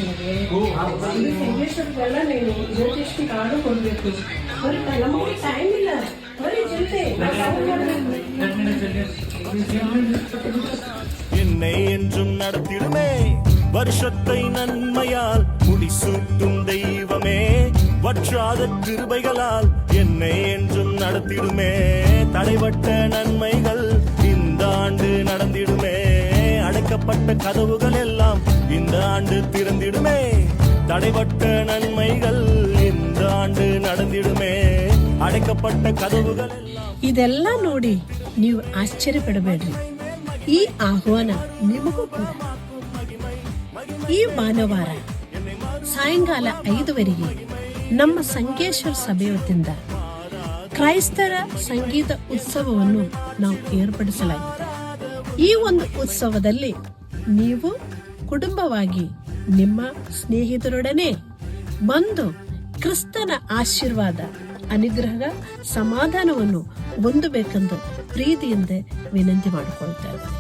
ಸಂಗಮೇಶ್ವರಿಗೆ ಇದು ಸಂಗಮೇಶ್ವರಿಗೆಲ್ಲ ನೀನು ಜ್ಯೋತಿಷ್ಠಿ ಕಾರ್ಡು ಕೊಡ್ಬೇಕು. ಬರೀ ನಮಗೆ ಟೈಮ್ ಇಲ್ಲ, ಬರೀ ಜಲ್ದಿ என்னை என்றும் நடத்திடுமே வருஷத்தை நன்மையால் முடிசூட்டும் தெய்வமே வற்றாத கிருபைகளால் என்னை என்றும் நடத்திடுமே தடைபட்ட நன்மைகள் இந்த ஆண்டு நடந்திடுமே அடைக்கப்பட்ட கதவுகள் எல்லாம் இந்த ஆண்டு திறந்திடுமே தடைபட்ட நன்மைகள் இந்த ஆண்டு நடந்திடுமே ಅಡಕಪಟ್ಟ ಕದವುಗಳೆಲ್ಲ. ಇದೆಲ್ಲ ನೋಡಿ ನೀವು ಆಶ್ಚರ್ಯ ಪಡಬೇಡ್ರಿ. ಈ ಆಹ್ವಾನ ನಿಮಗೂ ಕೂಡ. ಈ ಭಾನುವಾರ ಸಾಯಂಕಾಲ 5 ನಮ್ಮ ಸಂಗೇಶ್ವರ ಸಭೆ ವತಿಯಿಂದ ಕ್ರೈಸ್ತರ ಸಂಗೀತ ಉತ್ಸವವನ್ನು ನಾವು ಏರ್ಪಡಿಸಲಾಗಿದೆ. ಈ ಒಂದು ಉತ್ಸವದಲ್ಲಿ ನೀವು ಕುಟುಂಬವಾಗಿ ನಿಮ್ಮ ಸ್ನೇಹಿತರೊಡನೆ ಬಂದು ಕ್ರಿಸ್ತನ ಆಶೀರ್ವಾದ, ಅನುಗ್ರಹ, ಸಮಾಧಾನವನ್ನು ಹೊಂದಬೇಕೆಂದು ಪ್ರೀತಿಯಿಂದ ವಿನಂತಿ ಮಾಡಿಕೊಳ್ತಾ ಇದ್ದಾರೆ.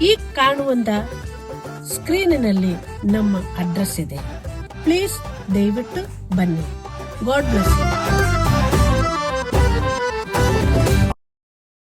ಈ ಕಾಣುವಂತ ಸ್ಕ್ರೀನಿನಲ್ಲಿ ನಮ್ಮ ಅಡ್ರೆಸ್ ಇದೆ. ಪ್ಲೀಸ್ ದಯವಿಟ್ಟು ಬನ್ನಿ. God bless you.